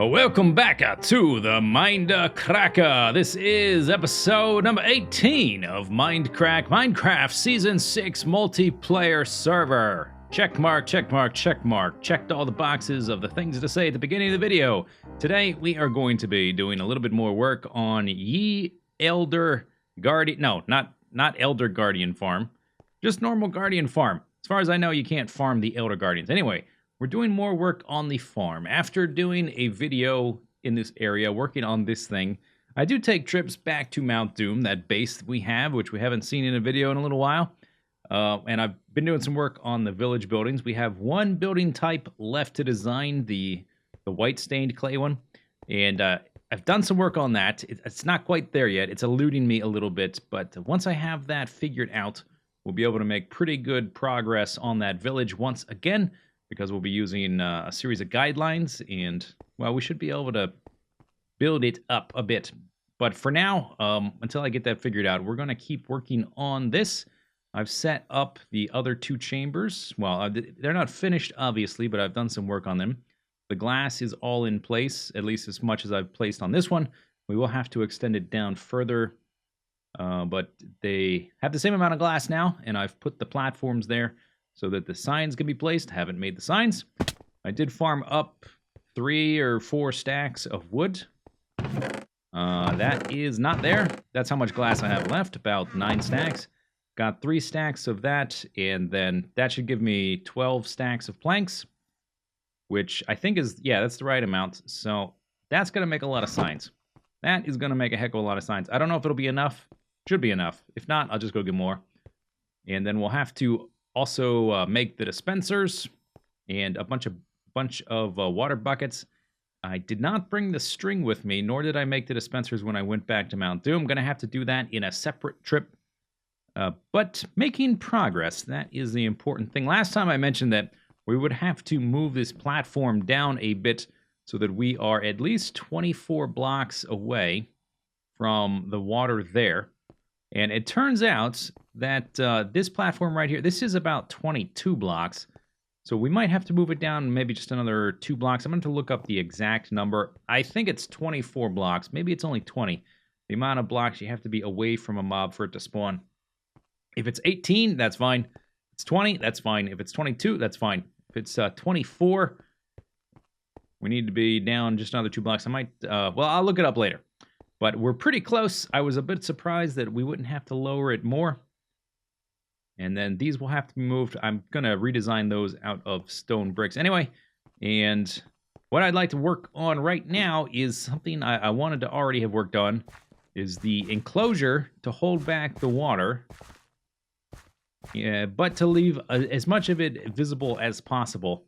Welcome back to the Mindcrack. This is episode number 18 of Mindcrack, Minecraft Season 6 multiplayer server. Check mark, check mark, check mark. Checked all the boxes of the things to say at the beginning of the video. Today we are going to be doing a little bit more work on Elder Guardian. No, not Elder Guardian Farm. Just normal Guardian Farm. As far as I know, you can't farm the Elder Guardians. Anyway, we're doing more work on the farm. After doing a video in this area, working on this thing, I do take trips back to Mount Doom, that base we have, which we haven't seen in a video in a little while. And I've been doing some work on the village buildings. We have one building type left to design, the white stained clay one. And I've done some work on that. It's not quite there yet. It's eluding me a little bit. But once I have that figured out, we'll be able to make pretty good progress on that village once again, because we'll be using a series of guidelines, and, well, we should be able to build it up a bit. But for now, until I get that figured out, we're going to keep working on this. I've set up the other two chambers. Well, they're not finished, obviously, but I've done some work on them. The glass is all in place, at least as much as I've placed on this one. We will have to extend it down further, but they have the same amount of glass now, and I've put the platforms there so that the signs can be placed. I haven't made the signs. I did farm up 3 or 4 stacks of wood. That is not there. That's how much glass I have left, about 9 stacks. Got 3 stacks of that, and then that should give me 12 stacks of planks, which I think is, yeah, that's the right amount. So that's going to make a lot of signs. That is going to make a heck of a lot of signs. I don't know if it'll be enough. Should be enough. If not, I'll just go get more. And then we'll have to also make the dispensers and a bunch of water buckets. I did not bring the string with me, nor did I make the dispensers when I went back to Mount Doom. I'm going to have to do that in a separate trip. But making progress, that is the important thing. Last time I mentioned that we would have to move this platform down a bit so that we are at least 24 blocks away from the water there. And it turns out that this platform right here, this is about 22 blocks. So we might have to move it down maybe just another 2 blocks. I'm going to look up the exact number. I think it's 24 blocks. Maybe it's only 20. The amount of blocks you have to be away from a mob for it to spawn. If it's 18, that's fine. If it's 20, that's fine. If it's 22, that's fine. If it's 24, we need to be down just another 2 blocks. I might, well, I'll look it up later. But we're pretty close. I was a bit surprised that we wouldn't have to lower it more. And then these will have to be moved. I'm going to redesign those out of stone bricks anyway. And what I'd like to work on right now is something I wanted to already have worked on, is the enclosure to hold back the water. Yeah, but to leave as much of it visible as possible,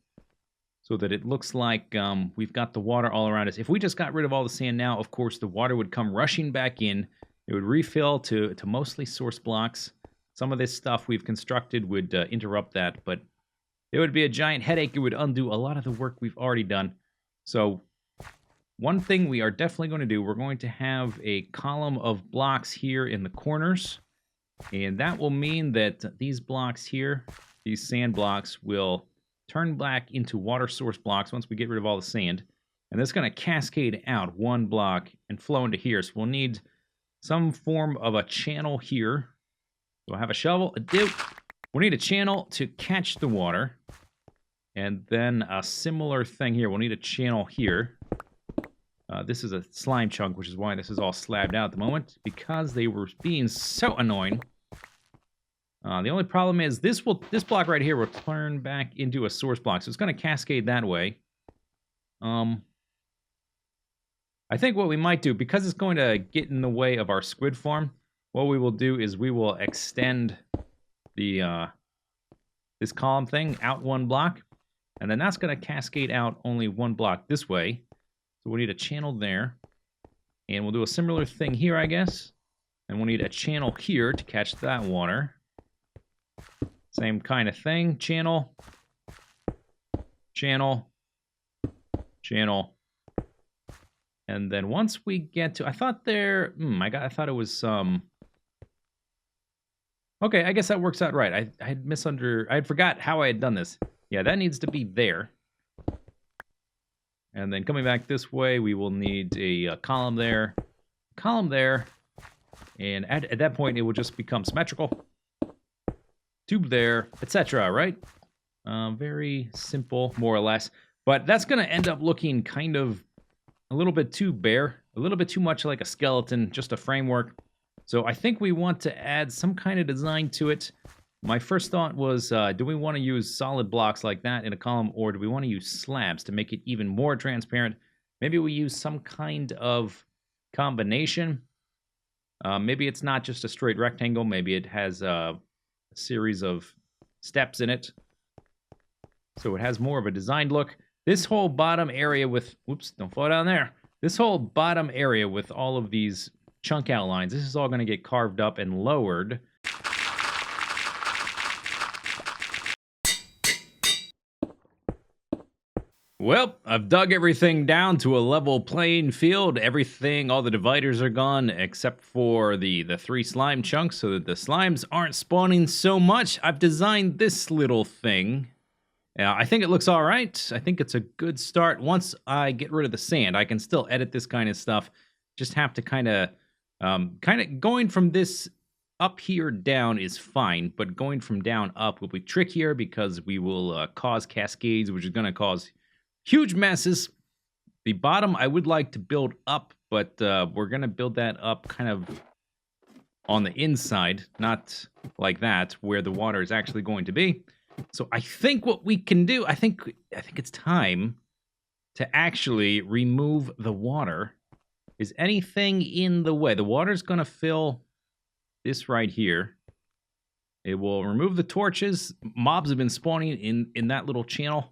so that it looks like we've got the water all around us. If we just got rid of all the sand now, of course, the water would come rushing back in. It would refill to mostly source blocks. Some of this stuff we've constructed would interrupt that, but it would be a giant headache. It would undo a lot of the work we've already done. So one thing we are definitely going to do, we're going to have a column of blocks here in the corners. And that will mean that these blocks here, these sand blocks, will turn back into water source blocks once we get rid of all the sand. And that's going to cascade out 1 block and flow into here. So we'll need some form of a channel here. So I have a shovel. I do. We'll need a channel to catch the water. And then a similar thing here. We'll need a channel here. This is a slime chunk, which is why this is all slabbed out at the moment, because they were being so annoying. The only problem is this block right here will turn back into a source block, so it's going to cascade that way. I think what we might do, because it's going to get in the way of our squid farm, what we will do is we will extend the this column thing out 1 block, and then that's going to cascade out only 1 block this way. So we'll need a channel there, and we'll do a similar thing here, I guess. And we'll need a channel here to catch that water. Same kind of thing. Channel, channel, channel. And then once we get to, I thought there, I thought it was okay, I guess that works out right. I had forgot how I had done this. Yeah, that needs to be there. And then coming back this way, we will need a column there, and at that point, it will just become symmetrical. Tube there, etc., right? Very simple, more or less. But that's going to end up looking kind of a little bit too bare, a little bit too much like a skeleton, just a framework. So I think we want to add some kind of design to it. My first thought was, do we want to use solid blocks like that in a column, or do we want to use slabs to make it even more transparent? Maybe we use some kind of combination. Maybe it's not just a straight rectangle. Maybe it has a series of steps in it. So it has more of a designed look. This whole bottom area with, whoops, don't fall down there. This whole bottom area with all of these chunk outlines, this is all going to get carved up and lowered. Well, I've dug everything down to a level playing field. Everything, all the dividers are gone, except for the 3 slime chunks, so that the slimes aren't spawning so much. I've designed this little thing. I think it looks all right. I think it's a good start. Once I get rid of the sand, I can still edit this kind of stuff. Just have to kind of going from this up here down is fine, but going from down up will be trickier because we will cause cascades, which is going to cause huge messes. The bottom I would like to build up, but we're going to build that up kind of on the inside, not like that, where the water is actually going to be. So I think what we can do, I think it's time to actually remove the water. Is anything in the way? The water's going to fill this right here. It will remove the torches. Mobs have been spawning in that little channel.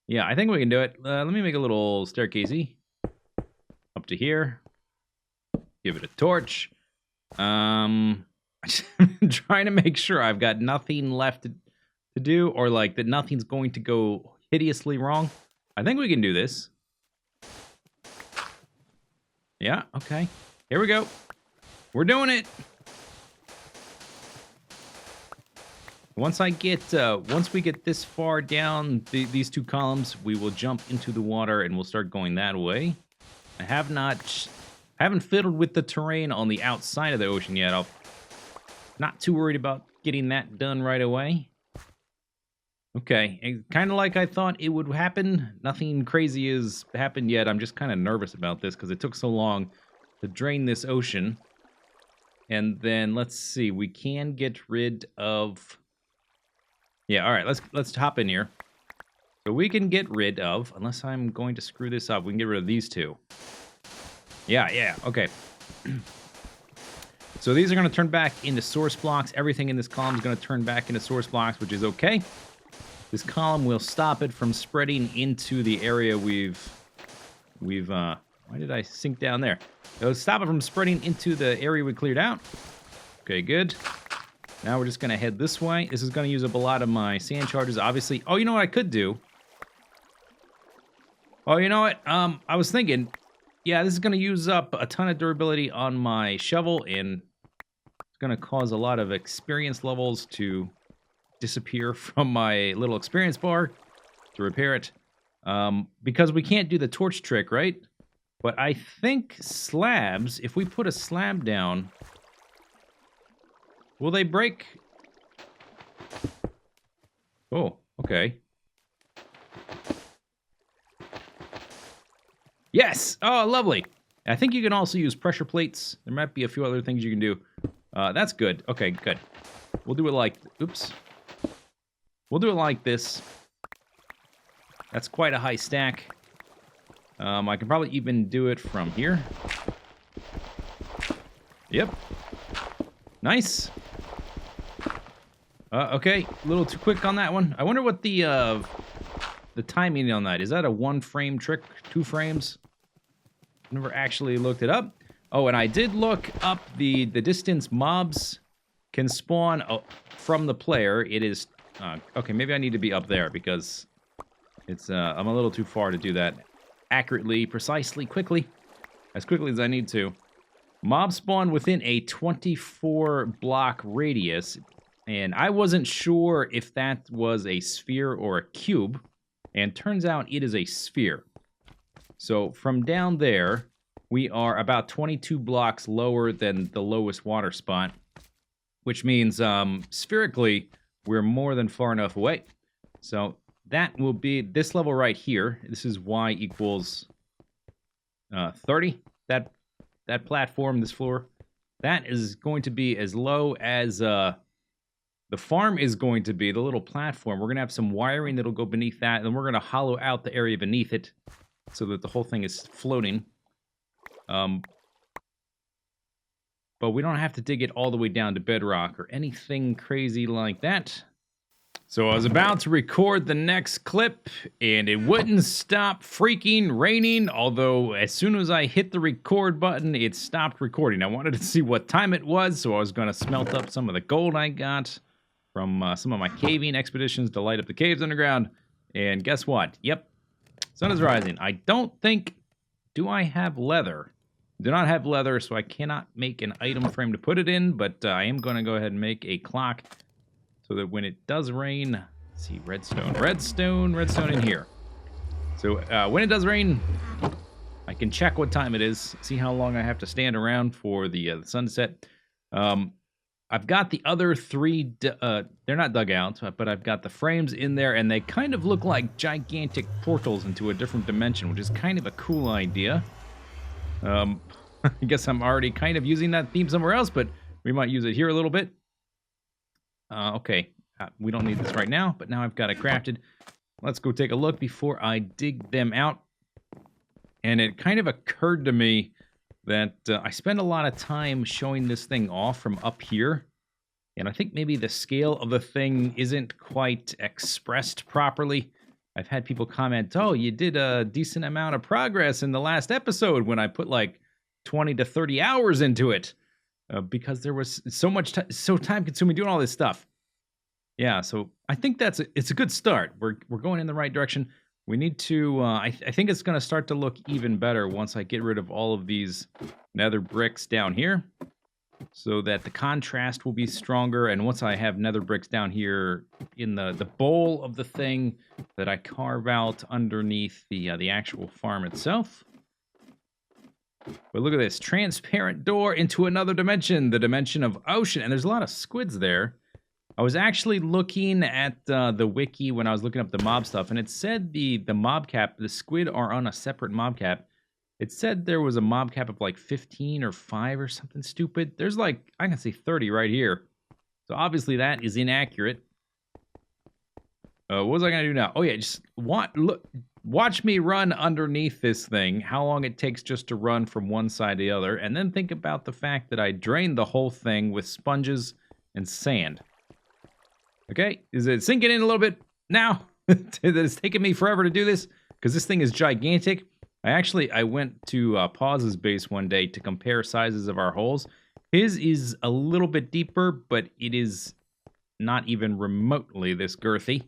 Yeah, I think we can do it. Let me make a little staircasey up to here. Give it a torch. I'm trying to make sure I've got nothing left to do, or like that nothing's going to go hideously wrong. I think we can do this. Yeah, okay. Here we go. We're doing it. Once we get this far down these 2 columns, we will jump into the water and we'll start going that way. I haven't fiddled with the terrain on the outside of the ocean yet. I'm not too worried about getting that done right away. Okay, kind of like I thought it would happen. Nothing crazy has happened yet. I'm just kind of nervous about this because it took so long to drain this ocean. And then let's see, we can get rid of. Yeah, all right. Let's hop in here. So we can get rid of, unless I'm going to screw this up, we can get rid of these 2. Yeah. Okay. So these are going to turn back into source blocks. Everything in this column is going to turn back into source blocks, which is okay. This column will stop it from spreading into the area we've why did I sink down there? It'll stop it from spreading into the area we cleared out. Okay, good. Now we're just going to head this way. This is going to use up a lot of my sand charges, obviously. Oh, you know what I could do? Oh, you know what? I was thinking, yeah, this is going to use up a ton of durability on my shovel, and it's going to cause a lot of experience levels to disappear from my little experience bar to repair it. Because we can't do the torch trick, right? But I think slabs, if we put a slab down, will they break? Oh, okay. Yes! Oh, lovely. I think you can also use pressure plates. There might be a few other things you can do. That's good. Okay, good. We'll do it like... Oops. We'll do it like this. That's quite a high stack. I can probably even do it from here. Yep. Nice. Okay, a little too quick on that one. I wonder what the timing on that is. That a 1-frame trick? 2 frames? Never actually looked it up. Oh, and I did look up the distance mobs can spawn from the player. It is okay. Maybe I need to be up there because it's I'm a little too far to do that accurately, precisely, quickly, as quickly as I need to. Mobs spawn within a 24-block radius, and I wasn't sure if that was a sphere or a cube, and turns out it is a sphere. So from down there, we are about 22 blocks lower than the lowest water spot, which means spherically, we're more than far enough away. So that will be this level right here. This is y equals 30. That platform, this floor, that is going to be as low as the farm is going to be, the little platform. We're going to have some wiring that'll go beneath that, and we're going to hollow out the area beneath it so that the whole thing is floating. But we don't have to dig it all the way down to bedrock or anything crazy like that. So I was about to record the next clip, and it wouldn't stop freaking raining, although as soon as I hit the record button, it stopped recording. I wanted to see what time it was, so I was going to smelt up some of the gold I got from some of my caving expeditions to light up the caves underground. And guess what? Yep, sun is rising. I don't think... Do I have leather? Do not have leather, so I cannot make an item frame to put it in, but I am going to go ahead and make a clock so that when it does rain, let's see, redstone in here. So when it does rain, I can check what time it is, see how long I have to stand around for the sunset. I've got the other three, they're not dugouts, but I've got the frames in there, and they kind of look like gigantic portals into a different dimension, which is kind of a cool idea. I guess I'm already kind of using that theme somewhere else, but we might use it here a little bit. Okay, we don't need this right now, but now I've got it crafted. Let's go take a look before I dig them out. And it kind of occurred to me that I spend a lot of time showing this thing off from up here. And I think maybe the scale of the thing isn't quite expressed properly. I've had people comment, oh, you did a decent amount of progress in the last episode when I put like 20 to 30 hours into it. Because there was so much so time-consuming doing all this stuff. Yeah, so I think it's a good start. We're going in the right direction. We need to. I think it's going to start to look even better once I get rid of all of these nether bricks down here, so that the contrast will be stronger. And once I have nether bricks down here in the bowl of the thing that I carve out underneath the actual farm itself. But look at this, transparent door into another dimension, the dimension of ocean. And there's a lot of squids there. I was actually looking at the wiki when I was looking up the mob stuff, and it said the mob cap, the squid are on a separate mob cap. It said there was a mob cap of like 15 or 5 or something stupid. There's like, I can say 30 right here. So obviously that is inaccurate. What was I going to do now? Oh yeah, just watch me run underneath this thing, how long it takes just to run from one side to the other, and then think about the fact that I drained the whole thing with sponges and sand. Okay, is it sinking in a little bit now? That it's taken me forever to do this, because this thing is gigantic. I went to Paw's base one day to compare sizes of our holes. His is a little bit deeper, but it is not even remotely this girthy.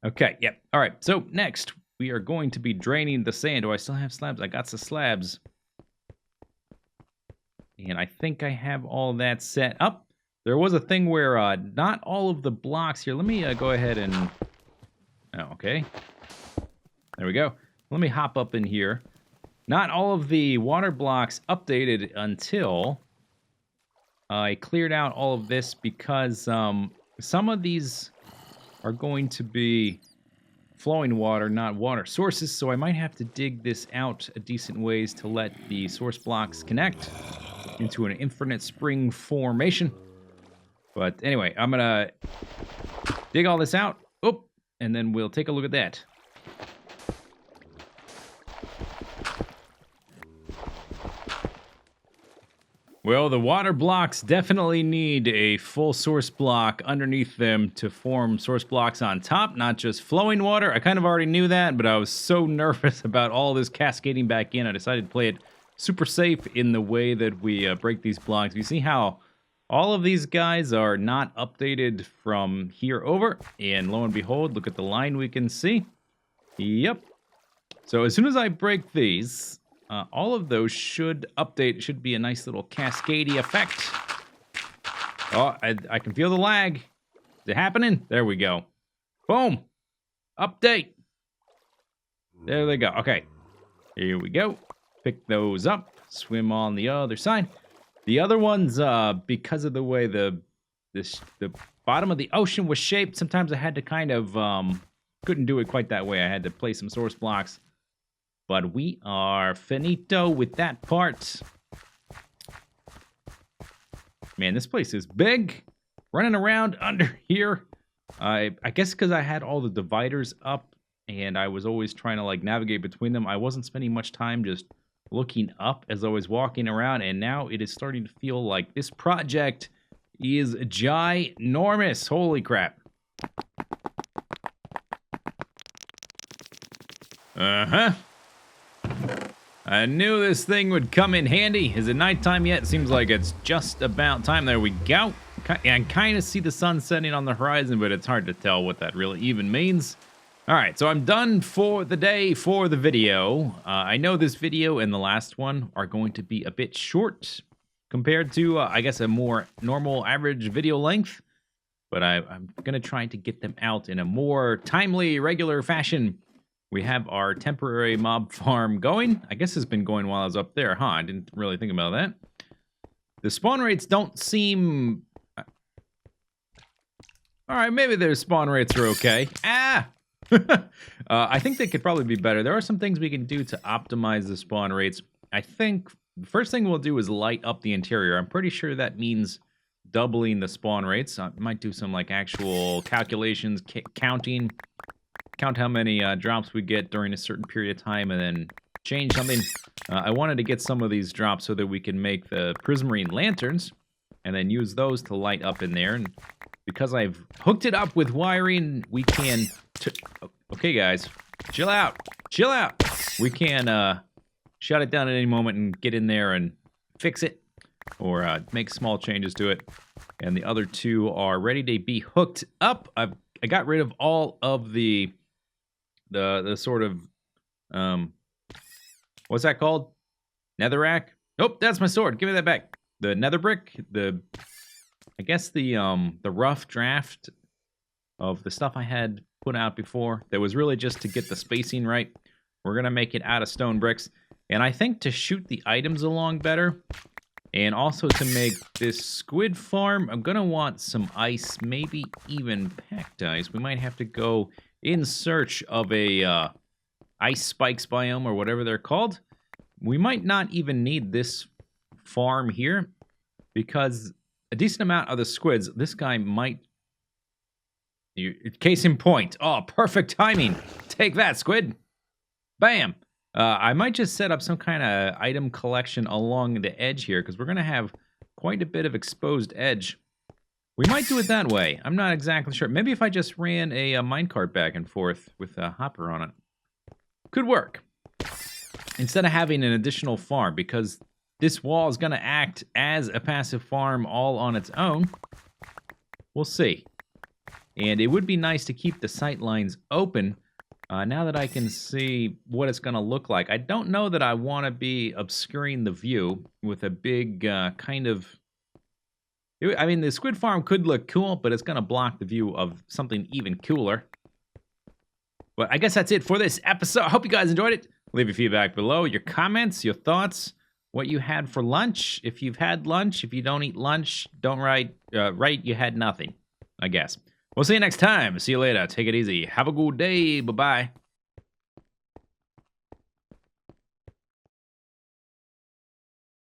Okay, yep. All right, so next, we are going to be draining the sand. Do I still have slabs? I got some slabs. And I think I have all that set up. There was a thing where not all of the blocks here. Let me go ahead and... Oh, okay. There we go. Let me hop up in here. Not all of the water blocks updated until I cleared out all of this, because some of these are going to be flowing water, not water sources, so I might have to dig this out a decent ways to let the source blocks connect into an infinite spring formation. But anyway, I'm gonna dig all this out, and then we'll take a look at that. Well, the water blocks definitely need a full source block underneath them to form source blocks on top, not just flowing water. I kind of already knew that, but I was so nervous about all this cascading back in, I decided to play it super safe in the way that we break these blocks. You see how all of these guys are not updated from here over, and lo and behold, look at the line we can see. Yep. So as soon as I break these... all of those should update. It should be a nice little cascadey effect. Oh, I can feel the lag. Is it happening? There we go. Boom. Update. There they go. Okay. Here we go. Pick those up. Swim on the other side. The other ones, because of the way the bottom of the ocean was shaped, sometimes I had to kind of couldn't do it quite that way. I had to place some source blocks. But we are finito with that part. Man, this place is big. Running around under here. I guess because I had all the dividers up and I was always trying to like navigate between them, I wasn't spending much time just looking up as I was walking around, and now it is starting to feel like this project is ginormous. Holy crap. I knew this thing would come in handy. Is it nighttime yet? Seems like it's just about time. There we go. I kind of see the sun setting on the horizon, but it's hard to tell what that really even means. All right, so I'm done for the day for the video. I know this video and the last one are going to be a bit short compared to, I guess, a more normal average video length. But I'm going to try to get them out in a more timely, regular fashion. We have our temporary mob farm going. I guess it's been going while I was up there, huh? I didn't really think about that. The spawn rates don't seem... All right, maybe their spawn rates are okay. Ah! I think they could probably be better. There are some things we can do to optimize the spawn rates. I think the first thing we'll do is light up the interior. I'm pretty sure that means doubling the spawn rates. I might do some like actual calculations, count how many drops we get during a certain period of time, and then change something. I wanted to get some of these drops so that we can make the prismarine lanterns, and then use those to light up in there. And because I've hooked it up with wiring, we can... Okay, guys, chill out. Chill out. We can shut it down at any moment and get in there and fix it, or make small changes to it. And the other two are ready to be hooked up. I got rid of all of the sort of what's that called? Netherrack? Nope, that's my sword. Give me that back. The nether brick. I guess the rough draft of the stuff I had put out before. That was really just to get the spacing right. We're gonna make it out of stone bricks, and I think to shoot the items along better, and also to make this squid farm, I'm gonna want some ice, maybe even packed ice. We might have to go in search of a ice spikes biome or whatever they're called. We might not even need this farm here, because a decent amount of the squids, this guy might... Case in point. Oh, perfect timing. Take that, squid. Bam. I might just set up some kind of item collection along the edge here, because we're going to have quite a bit of exposed edge. We might do it that way. I'm not exactly sure. Maybe if I just ran a minecart back and forth with a hopper on it. Could work. Instead of having an additional farm, because this wall is going to act as a passive farm all on its own. We'll see. And it would be nice to keep the sight lines open now that I can see what it's going to look like. I don't know that I want to be obscuring the view with a big kind of... I mean, the squid farm could look cool, but it's going to block the view of something even cooler. But I guess that's it for this episode. I hope you guys enjoyed it. Leave your feedback below, your comments, your thoughts, what you had for lunch. If you've had lunch, if you don't eat lunch, don't write you had nothing, I guess. We'll see you next time. See you later. Take it easy. Have a good day. Bye-bye.